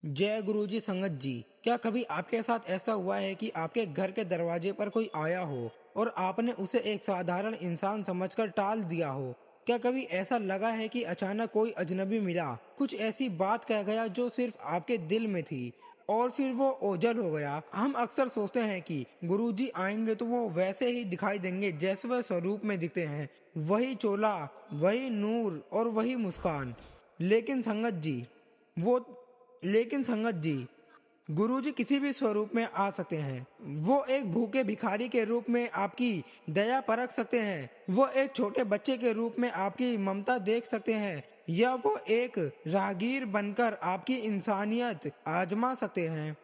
जय गुरुजी संगत जी। क्या कभी आपके साथ ऐसा हुआ है कि आपके घर के दरवाजे पर कोई आया हो और आपने उसे एक साधारण इंसान समझकर टाल दिया हो? क्या कभी ऐसा लगा है कि अचानक कोई अजनबी मिला, कुछ ऐसी बात कह गया जो सिर्फ आपके दिल में थी और फिर वो ओझल हो गया? हम अक्सर सोचते हैं कि गुरुजी आएंगे तो वो वैसे ही दिखाई देंगे जैसे वह स्वरूप में दिखते हैं, वही चोला, वही नूर और वही मुस्कान। लेकिन संगत जी वो लेकिन संगत जी गुरुजी किसी भी स्वरूप में आ सकते हैं। वो एक भूखे भिखारी के रूप में आपकी दया परख सकते हैं, वो एक छोटे बच्चे के रूप में आपकी ममता देख सकते हैं, या वो एक राहगीर बनकर आपकी इंसानियत आजमा सकते हैं।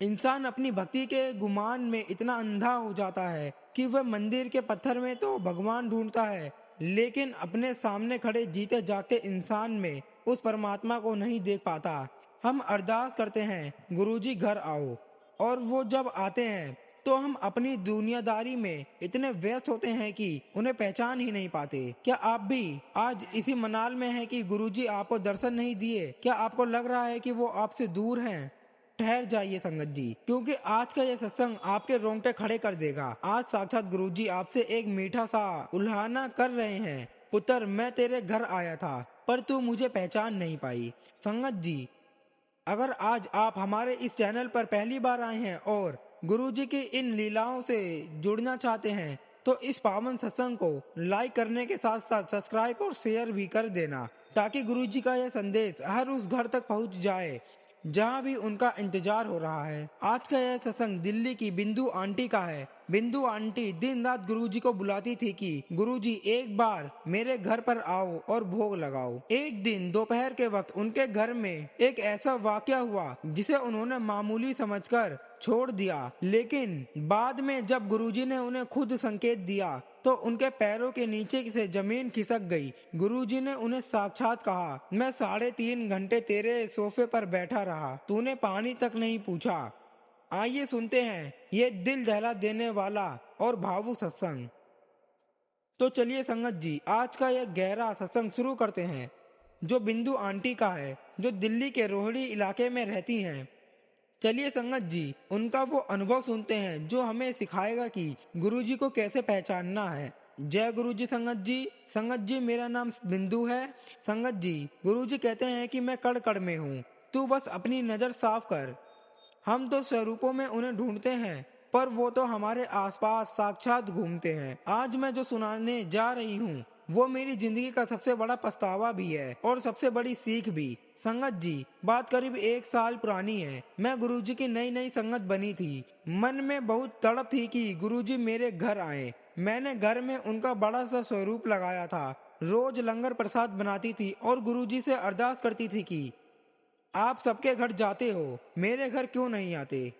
इंसान अपनी भक्ति के गुमान में इतना अंधा हो जाता है कि वह मंदिर के पत्थर में तो भगवान ढूंढता है, लेकिन अपने सामने खड़े जीते जागते इंसान में उस परमात्मा को नहीं देख पाता। हम अरदास करते हैं, गुरुजी घर आओ, और वो जब आते हैं तो हम अपनी दुनियादारी में इतने व्यस्त होते हैं कि उन्हें पहचान ही नहीं पाते। क्या आप भी आज इसी मनाल में हैं कि गुरुजी आपको दर्शन नहीं दिए? क्या आपको लग रहा है कि वो आपसे दूर हैं? ठहर जाइए संगत जी, क्योंकि आज का यह सत्संग आपके रोंगटे खड़े कर देगा। आज साक्षात गुरुजी आपसे एक मीठा सा उल्हाना कर रहे हैं। पुत्र, मैं तेरे घर आया था पर तू मुझे पहचान नहीं पाई। संगत जी, अगर आज आप हमारे इस चैनल पर पहली बार आए हैं और गुरुजी की इन लीलाओं से जुड़ना चाहते हैं तो इस पावन सत्संग को लाइक करने के साथ साथ सब्सक्राइब और शेयर भी कर देना, ताकि गुरुजी का यह संदेश हर उस घर तक पहुंच जाए जहां भी उनका इंतजार हो रहा है। आज का यह सत्संग दिल्ली की बिंदु आंटी का है। बिंदु आंटी दिन रात गुरुजी को बुलाती थी कि गुरुजी एक बार मेरे घर पर आओ और भोग लगाओ। एक दिन दोपहर के वक्त उनके घर में एक ऐसा वाकया हुआ जिसे उन्होंने मामूली समझकर छोड़ दिया, लेकिन बाद में जब गुरुजी ने उन्हें खुद संकेत दिया तो उनके पैरों के नीचे से जमीन खिसक गई। गुरुजी ने उन्हें साक्षात कहा, मैं 3.5 घंटे तेरे सोफे पर बैठा रहा, तूने पानी तक नहीं पूछा। आइए सुनते हैं ये दिल दहला देने वाला और भावुक सत्संग। तो चलिए संगत जी, आज का यह गहरा सत्संग शुरू करते हैं, जो बिंदु आंटी का है, जो दिल्ली के रोहिणी इलाके में रहती हैं। चलिए संगत जी, उनका वो अनुभव सुनते हैं जो हमें सिखाएगा कि गुरुजी को कैसे पहचानना है। जय गुरुजी संगत जी। संगत जी, मेरा नाम बिंदु है। संगत जी, गुरुजी कहते हैं कि मैं कड़ कड़ में हूँ, तू बस अपनी नजर साफ कर। हम तो स्वरूपों में उन्हें ढूंढते हैं, पर वो तो हमारे आसपास साक्षात घूमते हैं। आज मैं जो सुनाने जा रही हूँ वो मेरी जिंदगी का सबसे बड़ा पछतावा भी है और सबसे बड़ी सीख भी। संगत जी, बात करीब 1 साल पुरानी है। मैं गुरुजी की नई नई संगत बनी थी। मन में बहुत तड़प थी कि गुरुजी मेरे घर आए। मैंने घर में उनका बड़ा सा स्वरूप लगाया था। रोज लंगर प्रसाद बनाती थी और गुरुजी से अरदास करती थी कि आप सबके घर जाते हो, मेरे घर क्यों नहीं आते?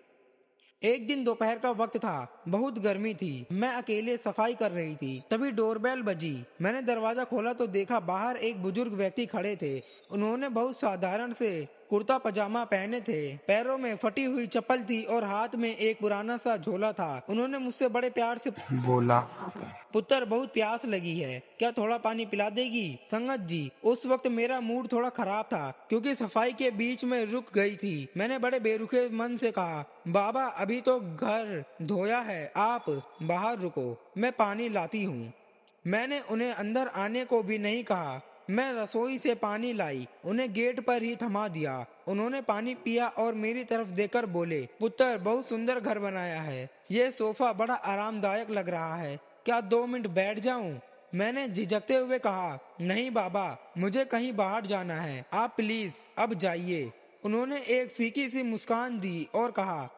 एक दिन दोपहर का वक्त था, बहुत गर्मी थी। मैं अकेले सफाई कर रही थी, तभी डोरबेल बजी। मैंने दरवाजा खोला तो देखा बाहर एक बुजुर्ग व्यक्ति खड़े थे। उन्होंने बहुत साधारण से कुर्ता पजामा पहने थे, पैरों में फटी हुई चप्पल थी और हाथ में एक पुराना सा झोला था। उन्होंने मुझसे बड़े प्यार से बोला, पुत्र, बहुत प्यास लगी है, क्या थोड़ा पानी पिला देगी? संगत जी, उस वक्त मेरा मूड थोड़ा खराब था क्योंकि सफाई के बीच में रुक गई थी। मैंने बड़े बेरुखे मन से कहा, बाबा अभी तो घर धोया है, आप बाहर रुको, मैं पानी लाती हूँ। मैंने उन्हें अंदर आने को भी नहीं कहा। मैं रसोई से पानी लाई, उन्हें गेट पर ही थमा दिया। उन्होंने पानी पिया और मेरी तरफ देखकर बोले, पुत्र, बहुत सुंदर घर बनाया है, ये सोफा बड़ा आरामदायक लग रहा है, क्या 2 मिनट बैठ जाऊं? मैंने झिझकते हुए कहा, नहीं बाबा, मुझे कहीं बाहर जाना है, आप प्लीज अब जाइए। उन्होंने एक फीकी सी मुस्कान दी और कहा,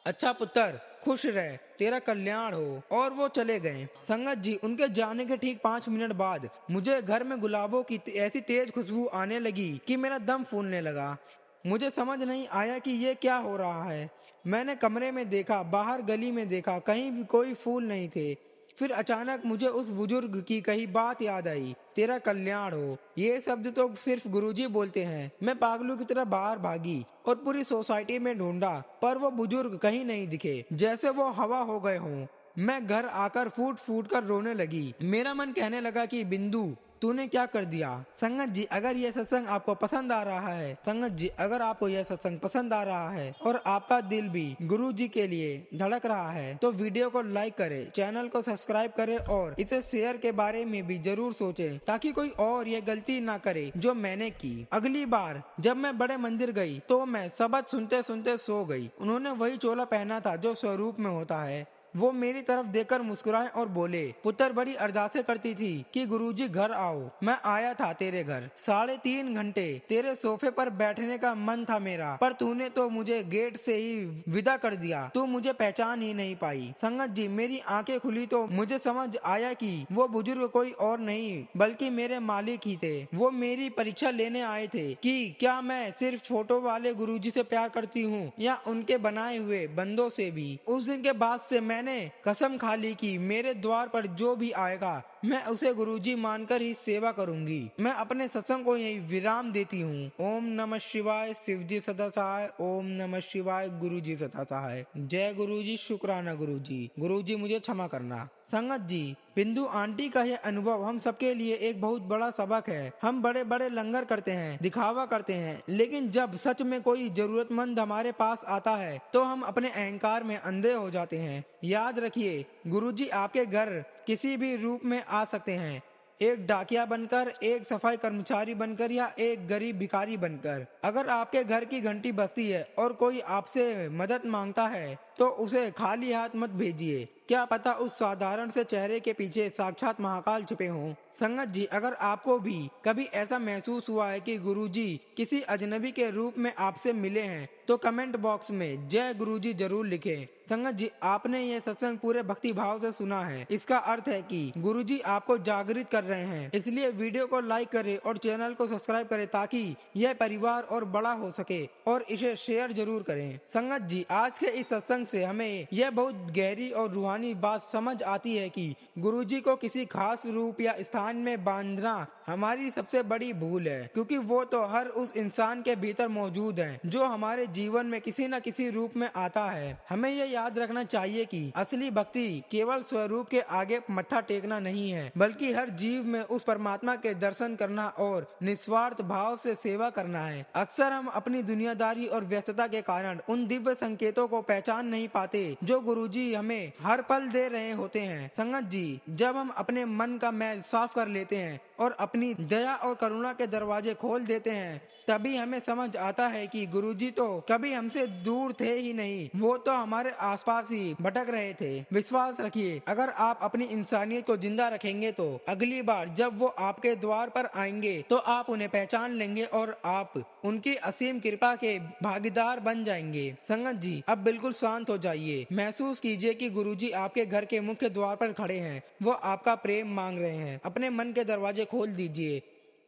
अच्छा पुत्र, खुश रह, तेरा कल्याण हो, और वो चले गए। संगत जी, उनके जाने के ठीक 5 मिनट बाद मुझे घर में गुलाबों की ऐसी तेज खुशबू आने लगी कि मेरा दम फूलने लगा। मुझे समझ नहीं आया कि ये क्या हो रहा है। मैंने कमरे में देखा, बाहर गली में देखा, कहीं भी कोई फूल नहीं थे। फिर अचानक मुझे उस बुजुर्ग की कही बात याद आई, तेरा कल्याण हो। ये शब्द तो सिर्फ गुरुजी बोलते हैं। मैं पागलों की तरह बाहर भागी और पूरी सोसाइटी में ढूंढा, पर वो बुजुर्ग कहीं नहीं दिखे, जैसे वो हवा हो गए हों। मैं घर आकर फूट फूट कर रोने लगी। मेरा मन कहने लगा कि बिंदु, तूने क्या कर दिया। संगत जी, अगर यह सत्संग आपको पसंद आ रहा है, संगत जी अगर आपको यह सत्संग पसंद आ रहा है और आपका दिल भी गुरु जी के लिए धड़क रहा है तो वीडियो को लाइक करें, चैनल को सब्सक्राइब करें और इसे शेयर के बारे में भी जरूर सोचें ताकि कोई और ये गलती ना करे जो मैंने की। अगली बार जब मैं बड़े मंदिर गई तो मैं सबक सुनते सुनते सो गई। उन्होंने वही चोला पहना था जो स्वरूप में होता है। वो मेरी तरफ देखकर मुस्कुराए और बोले, पुत्र बड़ी अरदासें करती थी कि गुरुजी घर आओ। मैं आया था तेरे घर, 3.5 घंटे तेरे सोफे पर बैठने का मन था मेरा, पर तूने तो मुझे गेट से ही विदा कर दिया। तू मुझे पहचान ही नहीं पाई। संगत जी, मेरी आंखें खुली तो मुझे समझ आया कि वो बुजुर्ग कोई और नहीं बल्कि मेरे मालिक ही थे। वो मेरी परीक्षा लेने आए थे कि क्या मैं सिर्फ फोटो वाले गुरुजी से प्यार करती हूँ या उनके बनाए हुए बंदों से भी। उस दिन के बाद से मैंने कसम खा ली कि मेरे द्वार पर जो भी आएगा मैं उसे गुरुजी मानकर ही सेवा करूंगी। मैं अपने सत्संग को यही विराम देती हूँ। ओम नमः शिवाय, शिवजी सदा सहाय। ओम नमः शिवाय, गुरुजी सदा सहाय। जय गुरुजी, शुक्राना गुरुजी। गुरुजी मुझे क्षमा करना। संगत जी, बिंदु आंटी का यह अनुभव हम सबके लिए एक बहुत बड़ा सबक है। हम बड़े बड़े लंगर करते हैं, दिखावा करते हैं, लेकिन जब सच में कोई जरूरतमंद हमारे पास आता है तो हम अपने अहंकार में अंधे हो जाते हैं। याद रखिए, गुरुजी आपके घर किसी भी रूप में आ सकते हैं, एक डाकिया बनकर, एक सफाई कर्मचारी बनकर या एक गरीब भिखारी बनकर। अगर आपके घर की घंटी बजती है और कोई आपसे मदद मांगता है तो उसे खाली हाथ मत भेजिए। क्या पता उस साधारण से चेहरे के पीछे साक्षात महाकाल छुपे हों। संगत जी, अगर आपको भी कभी ऐसा महसूस हुआ है कि गुरुजी किसी अजनबी के रूप में आपसे मिले हैं तो कमेंट बॉक्स में जय गुरुजी जरूर लिखें। संगत जी, आपने ये सत्संग पूरे भक्ति भाव से सुना है। इसका अर्थ है कि गुरुजी आपको जागृत कर रहे हैं। इसलिए वीडियो को लाइक करें और चैनल को सब्सक्राइब करें ताकि यह परिवार और बड़ा हो सके, और इसे शेयर जरूर करें। संगत जी, आज के इस सत्संग से हमें यह बहुत गहरी और रूहानी बात समझ आती है कि गुरुजी को किसी खास रूप या स्थान में बांधना हमारी सबसे बड़ी भूल है, क्योंकि वो तो हर उस इंसान के भीतर मौजूद है जो हमारे जीवन में किसी न किसी रूप में आता है। हमें यह याद रखना चाहिए कि असली भक्ति केवल स्वरूप के आगे मत्था टेकना नहीं है, बल्कि हर जीव में उस परमात्मा के दर्शन करना और निस्वार्थ भाव से सेवा करना है। अक्सर हम अपनी दुनियादारी और व्यस्तता के कारण उन दिव्य संकेतों को पहचान नहीं पाते जो गुरुजी हमें हर पल दे रहे होते हैं। संगत जी, जब हम अपने मन का मैल साफ कर लेते हैं और अपनी दया और करुणा के दरवाजे खोल देते हैं, तभी हमें समझ आता है कि गुरुजी तो कभी हमसे दूर थे ही नहीं, वो तो हमारे आसपास ही भटक रहे थे। विश्वास रखिए, अगर आप अपनी इंसानियत को जिंदा रखेंगे तो अगली बार जब वो आपके द्वार पर आएंगे तो आप उन्हें पहचान लेंगे और आप उनकी असीम कृपा के भागीदार बन जाएंगे। संगत जी, अब बिल्कुल शांत हो जाइए। महसूस कीजिए कि गुरुजी आपके घर के मुख्य द्वार पर खड़े हैं। वो आपका प्रेम मांग रहे हैं। अपने मन के दरवाजे खोल दीजिए।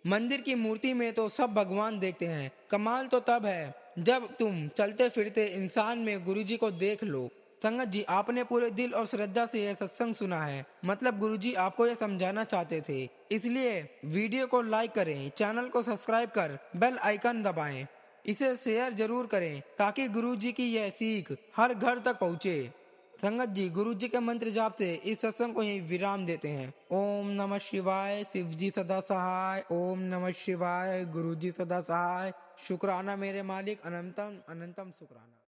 मंदिर की मूर्ति में तो सब भगवान देखते हैं, कमाल तो तब है जब तुम चलते फिरते इंसान में गुरुजी को देख लो। संगत जी, आपने पूरे दिल और श्रद्धा से यह सत्संग सुना है, मतलब गुरुजी आपको यह समझाना चाहते थे। इसलिए वीडियो को लाइक करें, चैनल को सब्सक्राइब कर बेल आइकन दबाएं, इसे शेयर जरूर करें ताकि गुरुजी की यह सीख हर घर तक पहुँचे। संगत जी, गुरु जी के मंत्र जाप से इस सत्संग को यही विराम देते हैं। ओम नमः शिवाय, शिव जी सदा सहाय। ओम नमः शिवाय, गुरु जी सदा सहाय। शुक्राना मेरे मालिक, अनंतम अनंतम शुक्राना।